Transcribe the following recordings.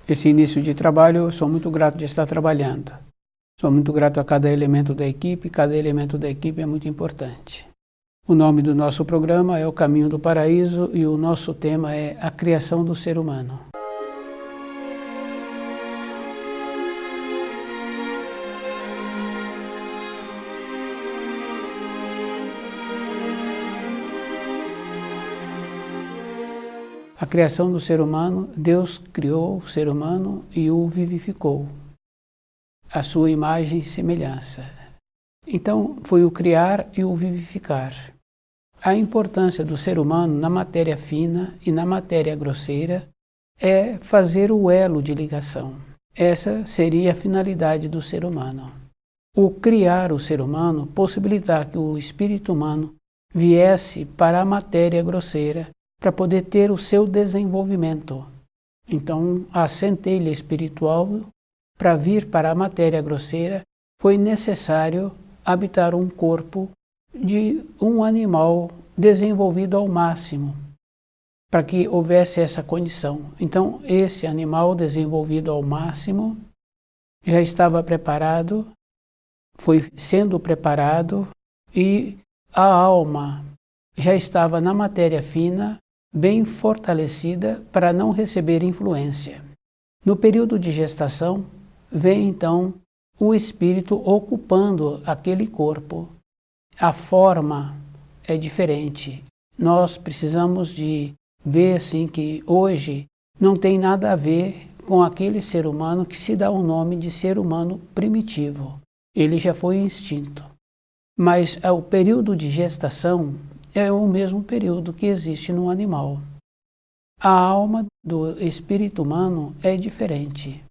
esse início de trabalho, eu sou muito grato de estar trabalhando. Sou muito grato a cada elemento da equipe é muito importante. O nome do nosso programa é O Caminho do Paraíso e o nosso tema é a criação do ser humano. A criação do ser humano, Deus criou o ser humano e o vivificou, a sua imagem e semelhança. Então, foi o criar e o vivificar. A importância do ser humano na matéria fina e na matéria grosseira é fazer o elo de ligação. Essa seria a finalidade do ser humano. O criar o ser humano, possibilitar que o espírito humano viesse para a matéria grosseira para poder ter o seu desenvolvimento. Então, a centelha espiritual, para vir para a matéria grosseira, foi necessário habitar um corpo de um animal desenvolvido ao máximo, para que houvesse essa condição. Então, esse animal desenvolvido ao máximo já estava preparado, foi sendo preparado, e a alma já estava na matéria fina, bem fortalecida para não receber influência. No período de gestação, vem então o espírito ocupando aquele corpo. A forma é diferente. Nós precisamos de ver assim que hoje não tem nada a ver com aquele ser humano que se dá o nome de ser humano primitivo. Ele já foi extinto. Mas o período de gestação é o mesmo período que existe no animal. A alma do espírito humano é diferente.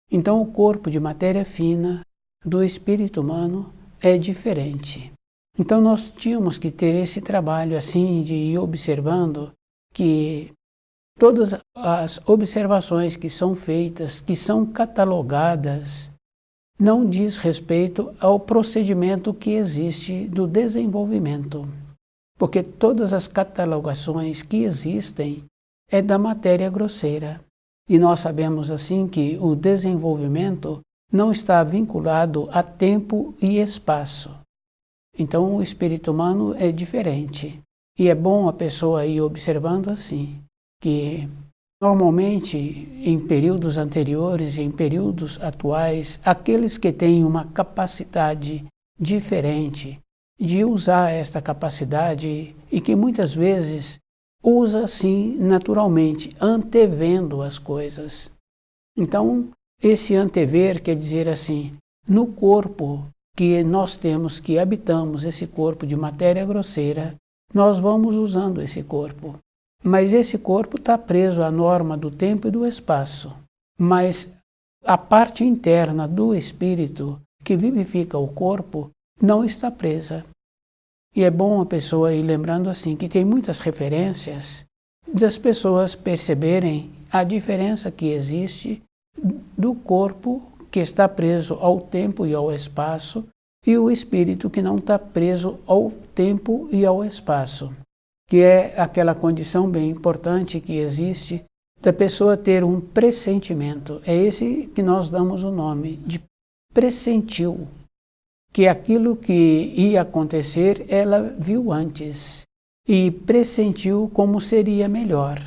Então o corpo de matéria fina do espírito humano é diferente. Então nós tínhamos que ter esse trabalho assim de ir observando que todas as observações que são feitas, que são catalogadas, não diz respeito ao procedimento que existe do desenvolvimento. Porque todas as catalogações que existem é da matéria grosseira. E nós sabemos assim que o desenvolvimento não está vinculado a tempo e espaço. Então o espírito humano é diferente. E é bom a pessoa ir observando assim, que normalmente em períodos anteriores e em períodos atuais, aqueles que têm uma capacidade diferente de usar esta capacidade e que muitas vezes usa assim naturalmente, antevendo as coisas. Então, esse antever quer dizer assim, no corpo que nós temos, que habitamos esse corpo de matéria grosseira, nós vamos usando esse corpo. Mas esse corpo está preso à norma do tempo e do espaço. Mas a parte interna do espírito que vivifica o corpo não está presa. E é bom a pessoa ir lembrando assim que tem muitas referências das pessoas perceberem a diferença que existe do corpo que está preso ao tempo e ao espaço e o espírito que não está preso ao tempo e ao espaço, que é aquela condição bem importante que existe da pessoa ter um pressentimento. É esse que nós damos o nome de pressentiu. Que aquilo que ia acontecer, ela viu antes e pressentiu como seria melhor.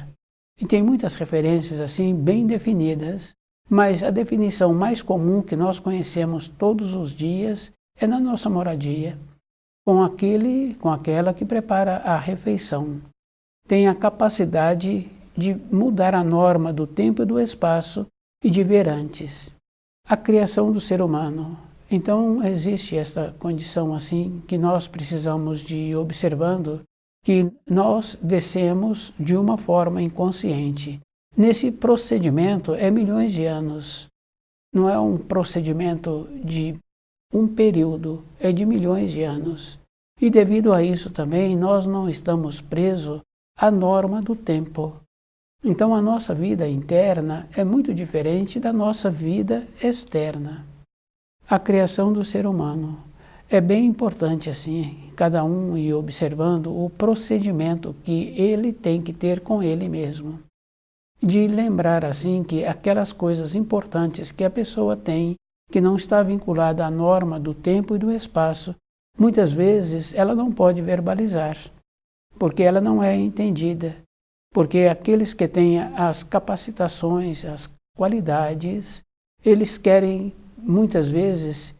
E tem muitas referências assim, bem definidas, mas a definição mais comum que nós conhecemos todos os dias é na nossa moradia, com aquela que prepara a refeição. Tem a capacidade de mudar a norma do tempo e do espaço e de ver antes. A criação do ser humano. Então existe esta condição assim que nós precisamos de ir observando que nós descemos de uma forma inconsciente. Nesse procedimento é milhões de anos. Não é um procedimento de um período, é de milhões de anos. E devido a isso também nós não estamos presos à norma do tempo. Então a nossa vida interna é muito diferente da nossa vida externa. A criação do ser humano. É bem importante assim, cada um ir observando o procedimento que ele tem que ter com ele mesmo. de lembrar assim que aquelas coisas importantes que a pessoa tem, que não está vinculada à norma do tempo e do espaço, muitas vezes ela não pode verbalizar, porque ela não é entendida, porque aqueles que têm as capacitações, as qualidades, eles querem muitas vezes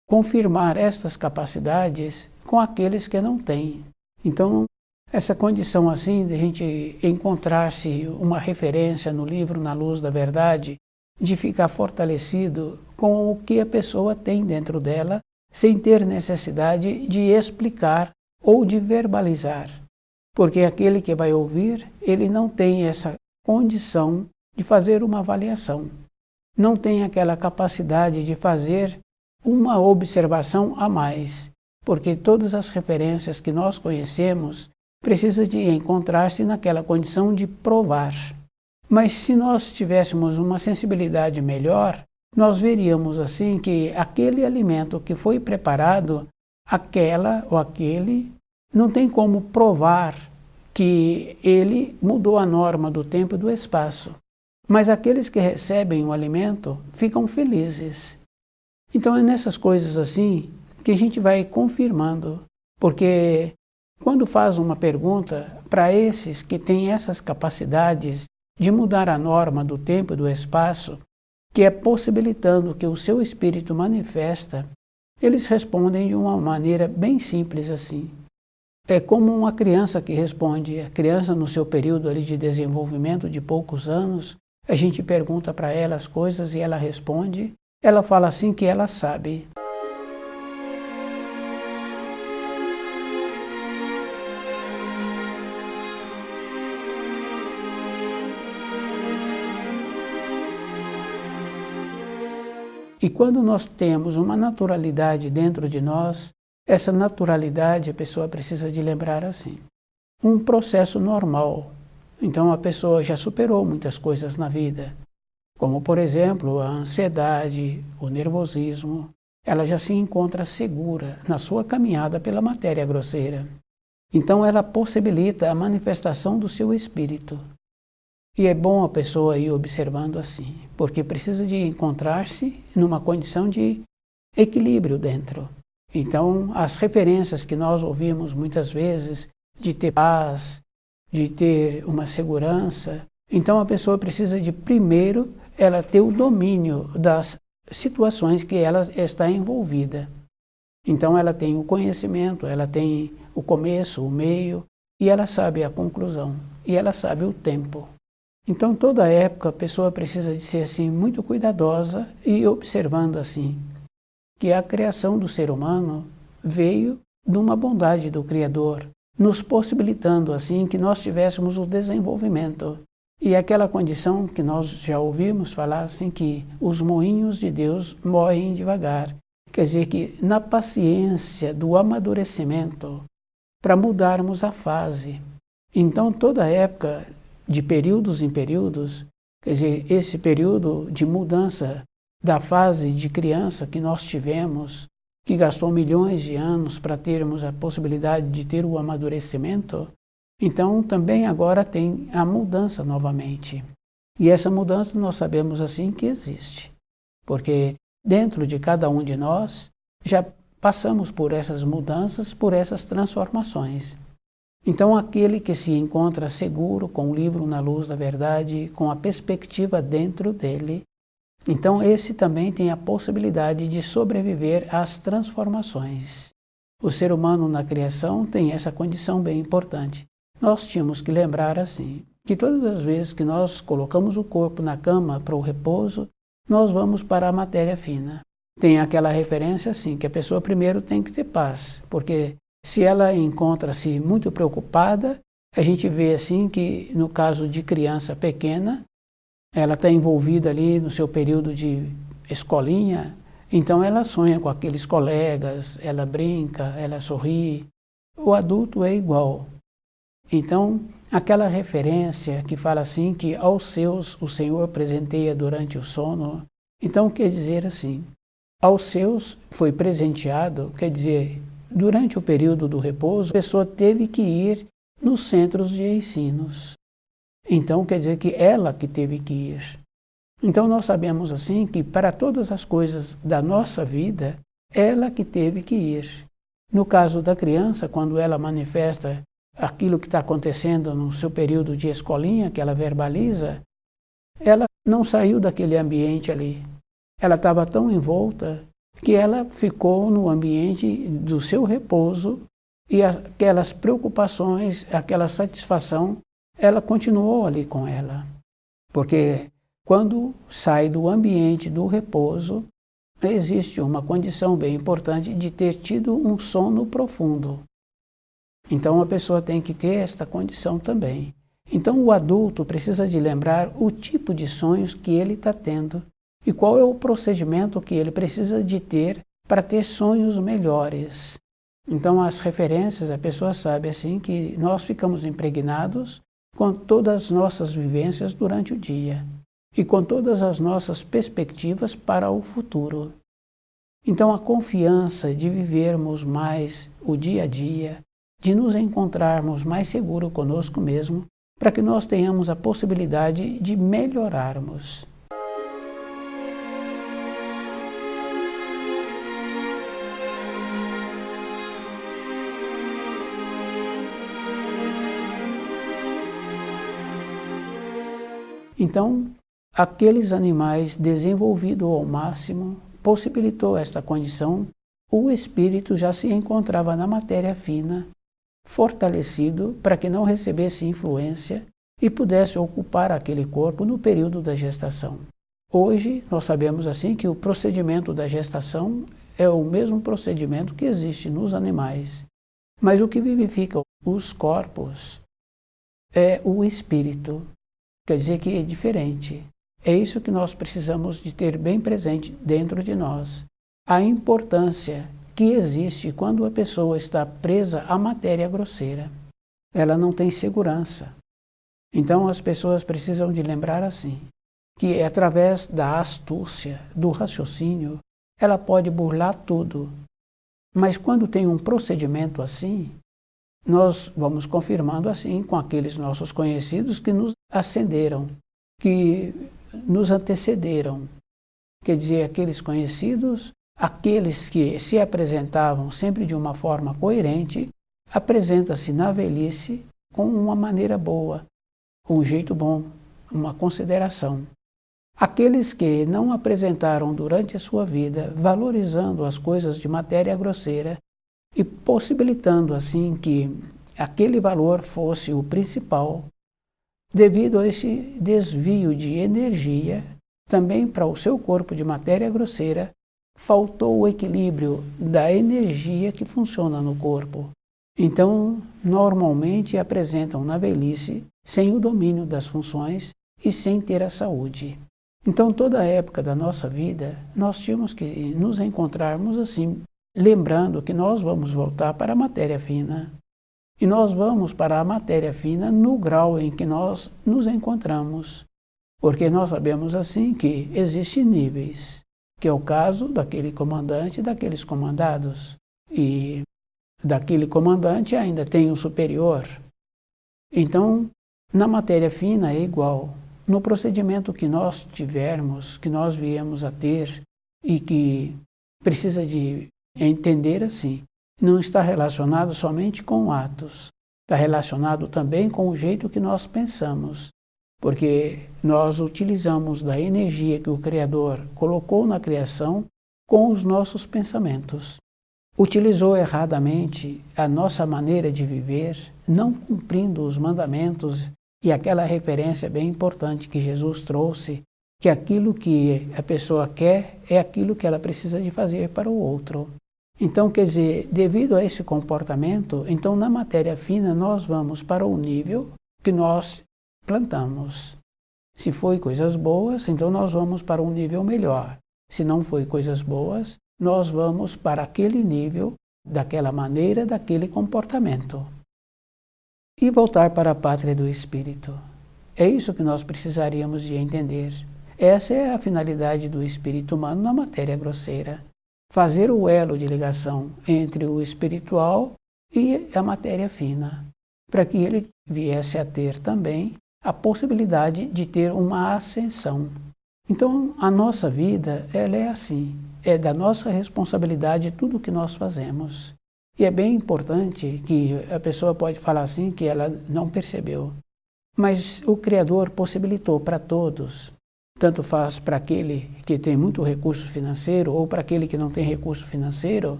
confirmar estas capacidades com aqueles que não têm. Então, essa condição assim de a gente encontrar-se uma referência no livro Na Luz da Verdade, de ficar fortalecido com o que a pessoa tem dentro dela, sem ter necessidade de explicar ou de verbalizar. Porque aquele que vai ouvir, ele não tem essa condição de fazer uma avaliação. Não tem aquela capacidade de fazer uma observação a mais, porque todas as referências que nós conhecemos precisam de encontrar-se naquela condição de provar. Mas se nós tivéssemos uma sensibilidade melhor, nós veríamos assim que aquele alimento que foi preparado, aquela ou aquele, não tem como provar que ele mudou a norma do tempo e do espaço. Mas aqueles que recebem o alimento ficam felizes. Então é nessas coisas assim que a gente vai confirmando, porque quando faz uma pergunta para esses que têm essas capacidades de mudar a norma do tempo e do espaço, que é possibilitando que o seu espírito manifesta, eles respondem de uma maneira bem simples assim. É como uma criança que responde. A criança no seu período ali de desenvolvimento de poucos anos, a gente pergunta para ela as coisas e ela responde, ela fala assim que ela sabe. E quando nós temos uma naturalidade dentro de nós, essa naturalidade a pessoa precisa de lembrar assim. Um processo normal. Então a pessoa já superou muitas coisas na vida, como por exemplo a ansiedade, o nervosismo. Ela já se encontra segura na sua caminhada pela matéria grosseira. Então ela possibilita a manifestação do seu espírito. E é bom a pessoa ir observando assim, porque precisa de encontrar-se numa condição de equilíbrio dentro. Então, as referências que nós ouvimos muitas vezes de ter paz, de ter uma segurança, então a pessoa precisa de primeiro ela ter o domínio das situações que ela está envolvida. Então ela tem o conhecimento, ela tem o começo, o meio, e ela sabe a conclusão, e ela sabe o tempo. Então, toda época, a pessoa precisa de ser assim, muito cuidadosa e observando assim, que a criação do ser humano veio de uma bondade do Criador, nos possibilitando assim que nós tivéssemos o desenvolvimento. E aquela condição que nós já ouvimos falar assim, que os moinhos de Deus moem devagar. Quer dizer que na paciência do amadurecimento, para mudarmos a fase. Então, toda época, de períodos em períodos, quer dizer, esse período de mudança da fase de criança que nós tivemos, que gastou milhões de anos para termos a possibilidade de ter o amadurecimento, então também agora tem a mudança novamente. E essa mudança nós sabemos assim que existe, porque dentro de cada um de nós já passamos por essas mudanças, por essas transformações. Então, aquele que se encontra seguro com o livro Na Luz da Verdade, com a perspectiva dentro dele, então esse também tem a possibilidade de sobreviver às transformações. O ser humano na criação tem essa condição bem importante. Nós tínhamos que lembrar assim, que todas as vezes que nós colocamos o corpo na cama para o repouso, nós vamos para a matéria fina. Tem aquela referência assim, que a pessoa primeiro tem que ter paz, porque se ela encontra-se muito preocupada, a gente vê assim que no caso de criança pequena, ela está envolvida ali no seu período de escolinha, então ela sonha com aqueles colegas, ela brinca, ela sorri. O adulto é igual. Então, aquela referência que fala assim que aos seus o Senhor presenteia durante o sono, então quer dizer assim, aos seus foi presenteado, quer dizer, durante o período do repouso, a pessoa teve que ir nos centros de ensinos. Então quer dizer que ela que teve que ir. Então nós sabemos assim que para todas as coisas da nossa vida, ela que teve que ir. No caso da criança, quando ela manifesta aquilo que está acontecendo no seu período de escolinha, que ela verbaliza, ela não saiu daquele ambiente ali. Ela estava tão envolta que ela ficou no ambiente do seu repouso e aquelas preocupações, aquela satisfação, ela continuou ali com ela. Porque quando sai do ambiente do repouso, existe uma condição bem importante de ter tido um sono profundo. Então a pessoa tem que ter esta condição também. Então o adulto precisa de lembrar o tipo de sonhos que ele está tendo e qual é o procedimento que ele precisa de ter para ter sonhos melhores. Então as referências, a pessoa sabe assim que nós ficamos impregnados com todas as nossas vivências durante o dia e com todas as nossas perspectivas para o futuro. Então a confiança de vivermos mais o dia a dia, de nos encontrarmos mais seguros conosco mesmo, para que nós tenhamos a possibilidade de melhorarmos. Então, aqueles animais desenvolvidos ao máximo possibilitou esta condição, o espírito já se encontrava na matéria fina, fortalecido para que não recebesse influência e pudesse ocupar aquele corpo no período da gestação. Hoje, nós sabemos assim que o procedimento da gestação é o mesmo procedimento que existe nos animais, mas o que vivifica os corpos é o espírito. Quer dizer que é diferente. É isso que nós precisamos de ter bem presente dentro de nós. A importância que existe quando a pessoa está presa à matéria grosseira. Ela não tem segurança. Então as pessoas precisam de lembrar assim, que através da astúcia, do raciocínio, ela pode burlar tudo. Mas quando tem um procedimento assim, nós vamos confirmando assim com aqueles nossos conhecidos que nos ascenderam, que nos antecederam. Quer dizer, aqueles conhecidos, aqueles que se apresentavam sempre de uma forma coerente, apresenta-se na velhice com uma maneira boa, um jeito bom, uma consideração. Aqueles que não apresentaram durante a sua vida, valorizando as coisas de matéria grosseira, e possibilitando assim que aquele valor fosse o principal, devido a esse desvio de energia, também para o seu corpo de matéria grosseira, faltou o equilíbrio da energia que funciona no corpo. Então, normalmente apresentam na velhice sem o domínio das funções e sem ter a saúde. Então, toda a época da nossa vida, nós tínhamos que nos encontrarmos assim, lembrando que nós vamos voltar para a matéria fina. E nós vamos para a matéria fina no grau em que nós nos encontramos. Porque nós sabemos assim que existem níveis, que é o caso daquele comandante e daqueles comandados. E daquele comandante ainda tem um superior. Então, na matéria fina é igual. No procedimento que nós tivermos, que nós viemos a ter e que precisa de entender assim, não está relacionado somente com atos, está relacionado também com o jeito que nós pensamos, porque nós utilizamos da energia que o Criador colocou na criação com os nossos pensamentos. Utilizou erradamente a nossa maneira de viver, não cumprindo os mandamentos e aquela referência bem importante que Jesus trouxe, que aquilo que a pessoa quer é aquilo que ela precisa de fazer para o outro. Então, quer dizer, devido a esse comportamento, então na matéria fina nós vamos para o nível que nós plantamos. Se foi coisas boas, então nós vamos para um nível melhor. Se não foi coisas boas, nós vamos para aquele nível, daquela maneira, daquele comportamento. E voltar para a pátria do espírito. É isso que nós precisaríamos de entender. Essa é a finalidade do espírito humano na matéria grosseira. Fazer o elo de ligação entre o espiritual e a matéria fina, para que ele viesse a ter também a possibilidade de ter uma ascensão. Então, a nossa vida, ela é assim, é da nossa responsabilidade tudo o que nós fazemos. E é bem importante que a pessoa pode falar assim que ela não percebeu. Mas o Criador possibilitou para todos, tanto faz para aquele que tem muito recurso financeiro ou para aquele que não tem recurso financeiro,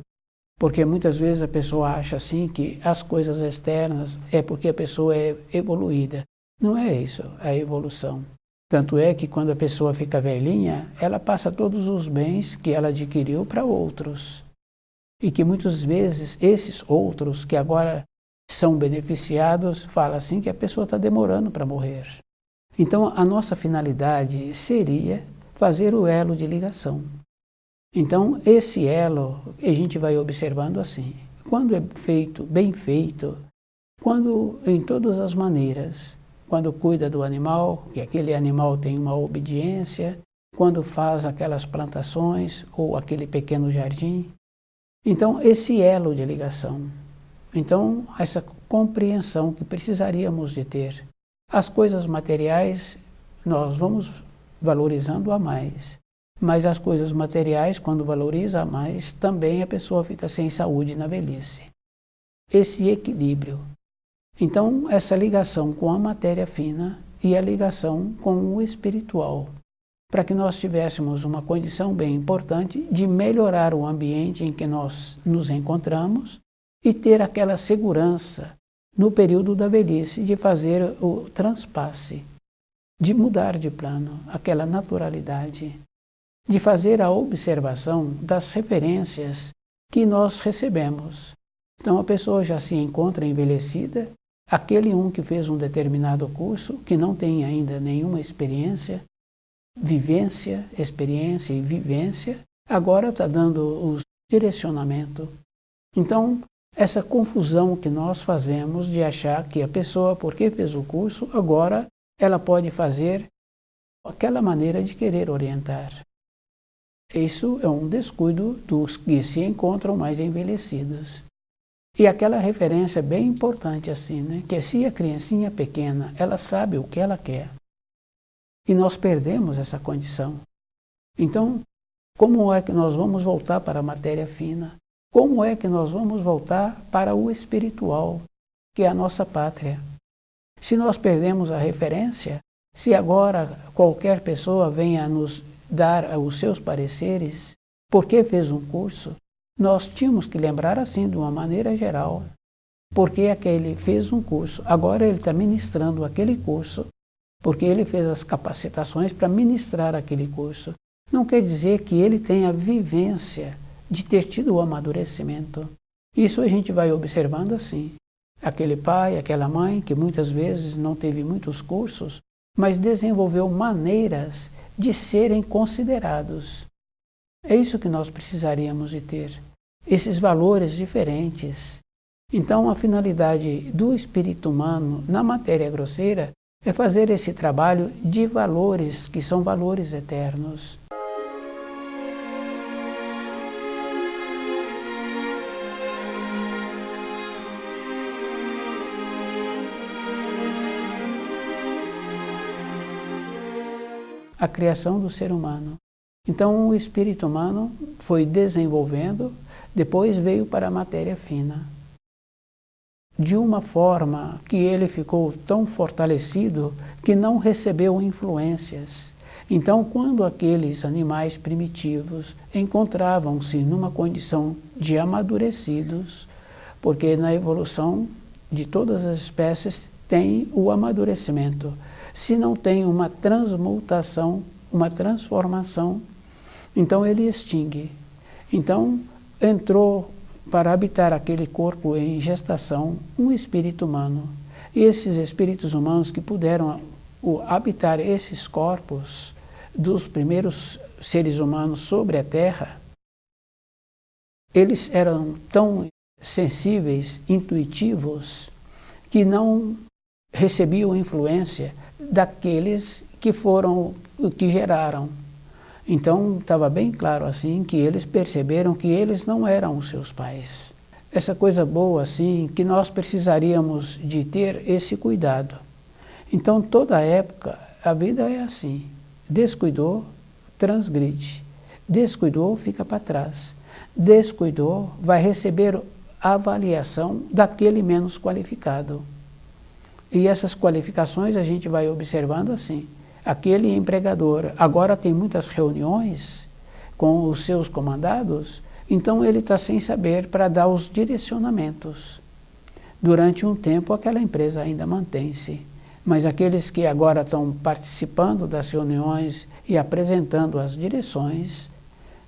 porque muitas vezes a pessoa acha assim que as coisas externas é porque a pessoa é evoluída. Não é isso, a evolução. Tanto é que quando a pessoa fica velhinha, ela passa todos os bens que ela adquiriu para outros. E que muitas vezes esses outros que agora são beneficiados, falam assim que a pessoa está demorando para morrer. Então a nossa finalidade seria fazer o elo de ligação. Então esse elo a gente vai observando assim, quando é feito, bem feito, quando em todas as maneiras, quando cuida do animal, que aquele animal tem uma obediência, quando faz aquelas plantações ou aquele pequeno jardim. Então, esse elo de ligação. Então, essa compreensão que precisaríamos de ter. As coisas materiais, nós vamos valorizando a mais. Mas as coisas materiais, quando valoriza a mais, também a pessoa fica sem saúde na velhice. Esse equilíbrio. Então, essa ligação com a matéria fina e a ligação com o espiritual, para que nós tivéssemos uma condição bem importante de melhorar o ambiente em que nós nos encontramos e ter aquela segurança no período da velhice de fazer o transpasse, de mudar de plano, aquela naturalidade, de fazer a observação das referências que nós recebemos. Então a pessoa já se encontra envelhecida, aquele que fez um determinado curso, que não tem ainda nenhuma experiência, experiência e vivência, agora está dando o direcionamento. Então, essa confusão que nós fazemos de achar que a pessoa, porque fez o curso, agora ela pode fazer aquela maneira de querer orientar. Isso é um descuido dos que se encontram mais envelhecidos. E aquela referência bem importante assim, né? Que se a criancinha pequena, ela sabe o que ela quer. E nós perdemos essa condição. Então, como é que nós vamos voltar para a matéria fina? Como é que nós vamos voltar para o espiritual, que é a nossa pátria? Se nós perdemos a referência, se agora qualquer pessoa venha nos dar os seus pareceres, porque fez um curso, nós tínhamos que lembrar assim de uma maneira geral, porque aquele fez um curso, agora ele está ministrando aquele curso, porque ele fez as capacitações para ministrar aquele curso. Não quer dizer que ele tenha vivência de ter tido o amadurecimento. Isso a gente vai observando assim. Aquele pai, aquela mãe, que muitas vezes não teve muitos cursos, mas desenvolveu maneiras de serem considerados. É isso que nós precisaríamos de ter, esses valores diferentes. Então, a finalidade do espírito humano na matéria grosseira é fazer esse trabalho de valores que são valores eternos. A criação do ser humano. Então o espírito humano foi desenvolvendo, depois veio para a matéria fina. De uma forma que ele ficou tão fortalecido que não recebeu influências. Então, quando aqueles animais primitivos encontravam-se numa condição de amadurecidos, porque na evolução de todas as espécies tem o amadurecimento. Se não tem uma transmutação, uma transformação, então ele extingue. Então entrou para habitar aquele corpo em gestação um espírito humano. E esses espíritos humanos que puderam habitar esses corpos dos primeiros seres humanos sobre a Terra, eles eram tão sensíveis, intuitivos, que não recebiam influência daqueles que foram o que geraram. Então estava bem claro assim que eles perceberam que eles não eram os seus pais. Essa coisa boa assim que nós precisaríamos de ter esse cuidado. Então, toda época, a vida é assim. Descuidou, transgride. Descuidou, fica para trás. Descuidou, vai receber a avaliação daquele menos qualificado. E essas qualificações a gente vai observando assim. Aquele empregador agora tem muitas reuniões com os seus comandados, então ele está sem saber para dar os direcionamentos. Durante um tempo aquela empresa ainda mantém-se, mas aqueles que agora estão participando das reuniões e apresentando as direções,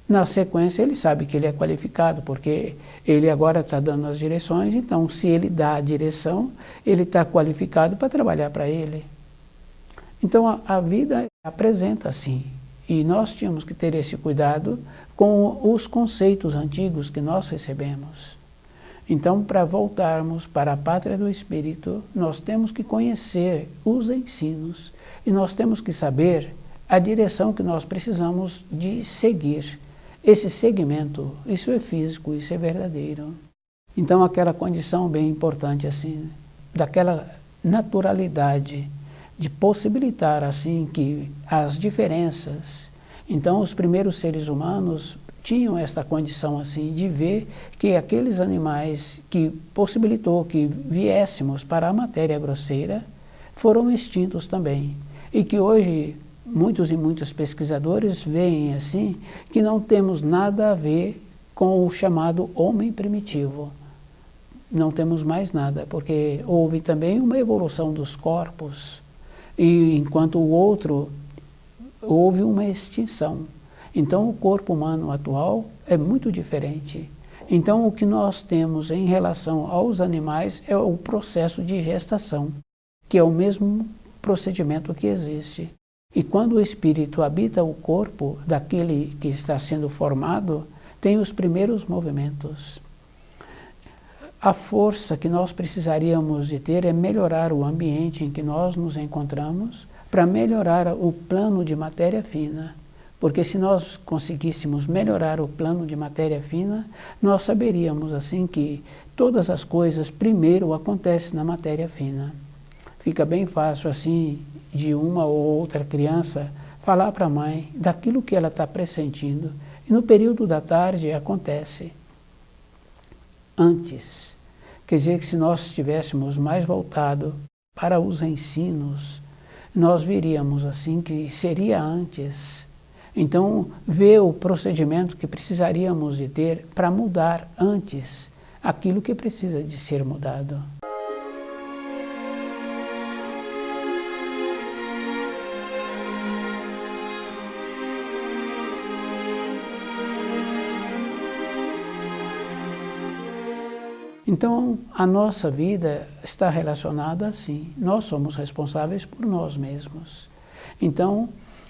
na sequência ele sabe que ele é qualificado, porque ele agora está dando as direções, então se ele dá a direção, ele está qualificado para trabalhar para ele. Então a vida apresenta assim, e nós tínhamos que ter esse cuidado com os conceitos antigos que nós recebemos. Então, para voltarmos para a pátria do Espírito, nós temos que conhecer os ensinos e nós temos que saber a direção que nós precisamos de seguir. Esse segmento, isso é físico, isso é verdadeiro. Então, aquela condição bem importante assim, daquela naturalidade de possibilitar assim que as diferenças. Então os primeiros seres humanos tinham esta condição assim de ver que aqueles animais que possibilitou que viéssemos para a matéria grosseira foram extintos também. E que hoje muitos e muitos pesquisadores veem assim que não temos nada a ver com o chamado homem primitivo. Não temos mais nada, porque houve também uma evolução dos corpos, e enquanto o outro houve uma extinção. Então o corpo humano atual é muito diferente. Então o que nós temos em relação aos animais é o processo de gestação, que é o mesmo procedimento que existe. E quando o espírito habita o corpo daquele que está sendo formado, tem os primeiros movimentos. A força que nós precisaríamos de ter é melhorar o ambiente em que nós nos encontramos para melhorar o plano de matéria fina. Porque se nós conseguíssemos melhorar o plano de matéria fina, nós saberíamos assim que todas as coisas primeiro acontecem na matéria fina. Fica bem fácil assim de uma ou outra criança falar para a mãe daquilo que ela está pressentindo. E no período da tarde acontece. Antes. Quer dizer que se nós estivéssemos mais voltado para os ensinos, nós veríamos assim que seria antes. Então, ver o procedimento que precisaríamos de ter para mudar antes aquilo que precisa de ser mudado. Então, a nossa vida está relacionada assim. Nós somos responsáveis por nós mesmos. Então,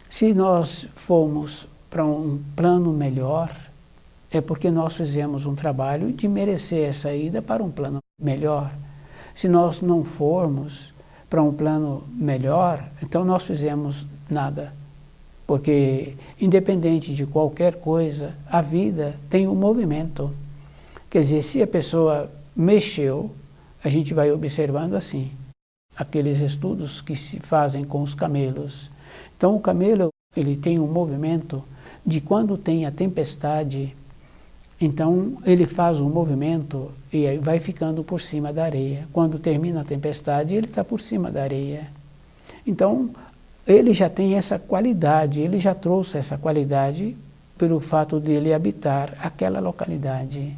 se nós formos para um plano melhor, é porque nós fizemos um trabalho de merecer essa ida para um plano melhor. Se nós não formos para um plano melhor, então nós fizemos nada. Porque, independente de qualquer coisa, a vida tem um movimento. Quer dizer, se a pessoa mexeu, a gente vai observando assim, aqueles estudos que se fazem com os camelos. Então o camelo, ele tem um movimento de quando tem a tempestade, então ele faz um movimento e aí vai ficando por cima da areia. Quando termina a tempestade, ele está por cima da areia. Então ele já tem essa qualidade, ele já trouxe essa qualidade pelo fato de ele habitar aquela localidade.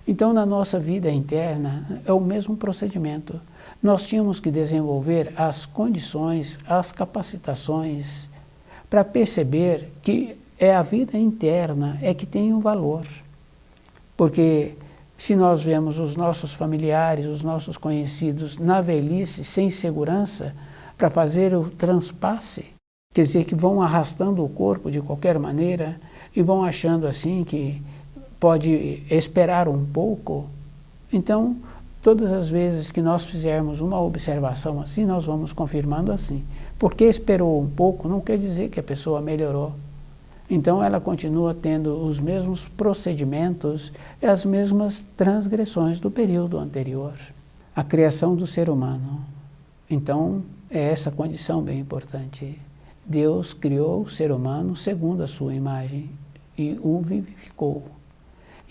Então, na nossa vida interna, é o mesmo procedimento. Nós tínhamos que desenvolver as condições, as capacitações, para perceber que é a vida interna é que tem um valor. Porque se nós vemos os nossos familiares, os nossos conhecidos na velhice, sem segurança, para fazer o transpasse, quer dizer que vão arrastando o corpo de qualquer maneira e vão achando assim que pode esperar um pouco. Então, todas as vezes que nós fizermos uma observação assim, nós vamos confirmando assim. Porque esperou um pouco não quer dizer que a pessoa melhorou. Então ela continua tendo os mesmos procedimentos e as mesmas transgressões do período anterior. A criação do ser humano. Então, é essa condição bem importante. Deus criou o ser humano segundo a sua imagem e o vivificou.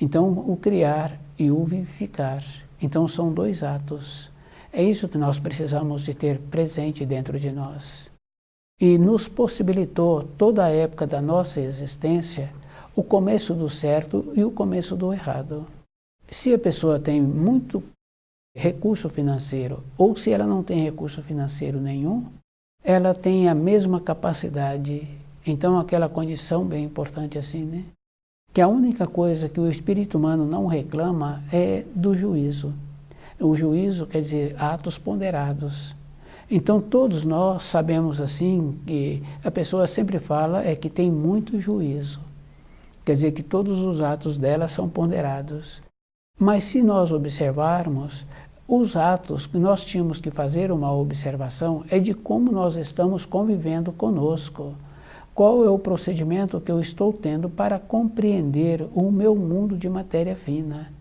Então, o criar e o vivificar. Então, são dois atos. É isso que nós precisamos de ter presente dentro de nós. E nos possibilitou, toda a época da nossa existência, o começo do certo e o começo do errado. Se a pessoa tem muito recurso financeiro, ou se ela não tem recurso financeiro nenhum, ela tem a mesma capacidade. Então, aquela condição bem importante assim, né? Que a única coisa que o espírito humano não reclama é do juízo. O juízo quer dizer atos ponderados. Então, todos nós sabemos assim que a pessoa sempre fala que tem muito juízo. Quer dizer que todos os atos dela são ponderados. Mas se nós observarmos, os atos que nós tínhamos que fazer uma observação é de como nós estamos convivendo conosco. Qual é o procedimento que eu estou tendo para compreender o meu mundo de matéria fina?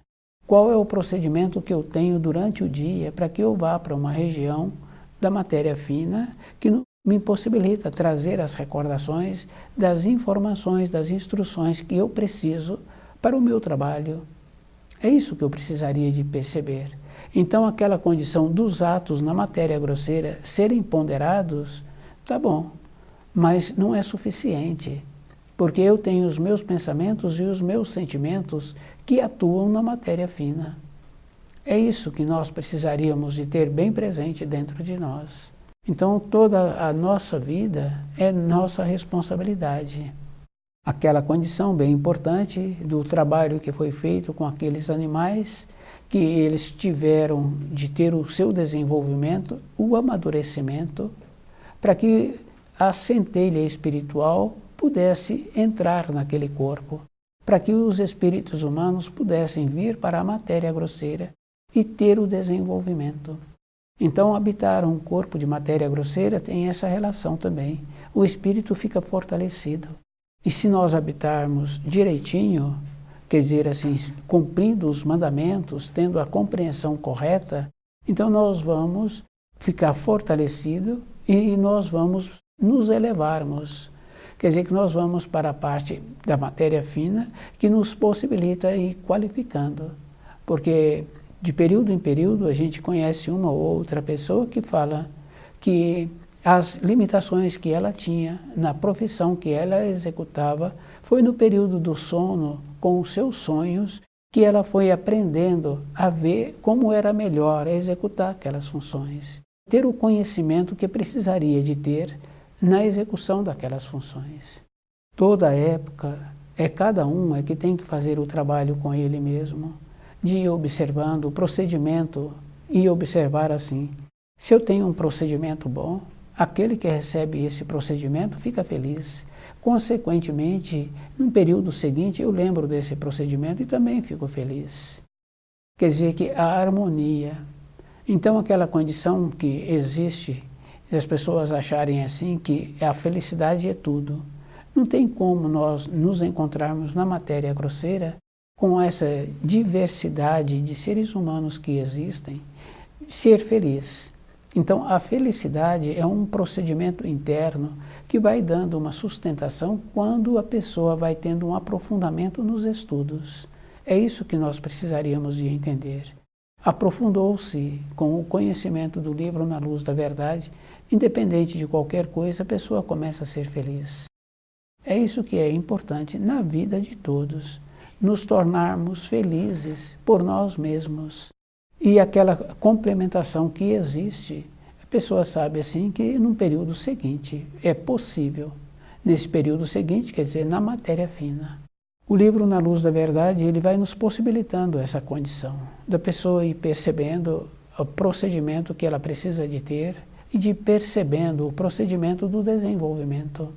Qual é o procedimento que eu tenho durante o dia para que eu vá para uma região da matéria fina que me possibilita trazer as recordações das informações, das instruções que eu preciso para o meu trabalho? É isso que eu precisaria de perceber. Então, aquela condição dos atos na matéria grosseira serem ponderados, tá bom, mas não é suficiente, porque eu tenho os meus pensamentos e os meus sentimentos que atuam na matéria fina. É isso que nós precisaríamos de ter bem presente dentro de nós. Então, toda a nossa vida é nossa responsabilidade. Aquela condição bem importante do trabalho que foi feito com aqueles animais, que eles tiveram de ter o seu desenvolvimento, o amadurecimento, para que a centelha espiritual pudesse entrar naquele corpo, para que os espíritos humanos pudessem vir para a matéria grosseira e ter o desenvolvimento. Então, habitar um corpo de matéria grosseira tem essa relação também. O espírito fica fortalecido. E se nós habitarmos direitinho, quer dizer assim, cumprindo os mandamentos, tendo a compreensão correta, então nós vamos ficar fortalecidos e nós vamos nos elevarmos. Quer dizer que nós vamos para a parte da matéria fina que nos possibilita ir qualificando. Porque de período em período a gente conhece uma ou outra pessoa que fala que as limitações que ela tinha na profissão que ela executava foi no período do sono, com os seus sonhos, que ela foi aprendendo a ver como era melhor executar aquelas funções. Ter o conhecimento que precisaria de ter na execução daquelas funções. Toda época, cada um que tem que fazer o trabalho com ele mesmo, de ir observando o procedimento e observar assim. Se eu tenho um procedimento bom, aquele que recebe esse procedimento fica feliz. Consequentemente, no período seguinte, eu lembro desse procedimento e também fico feliz. Quer dizer que a harmonia. Então, aquela condição que existe, as pessoas acharem assim que a felicidade é tudo. Não tem como nós nos encontrarmos na matéria grosseira com essa diversidade de seres humanos que existem, ser feliz. Então, a felicidade é um procedimento interno que vai dando uma sustentação quando a pessoa vai tendo um aprofundamento nos estudos. É isso que nós precisaríamos de entender. Aprofundou-se com o conhecimento do livro Na Luz da Verdade, independente de qualquer coisa, a pessoa começa a ser feliz. É isso que é importante na vida de todos, nos tornarmos felizes por nós mesmos. E aquela complementação que existe, a pessoa sabe assim que no período seguinte é possível. Nesse período seguinte, quer dizer, na matéria fina. O livro Na Luz da Verdade, ele vai nos possibilitando essa condição, da pessoa ir percebendo o procedimento que ela precisa de ter e de percebendo o procedimento do desenvolvimento.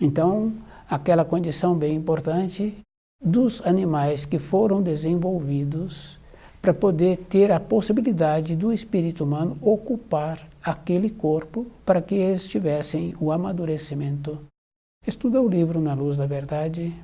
Então, aquela condição bem importante dos animais que foram desenvolvidos para poder ter a possibilidade do espírito humano ocupar aquele corpo para que eles tivessem o amadurecimento. Estuda o livro Na Luz da Verdade.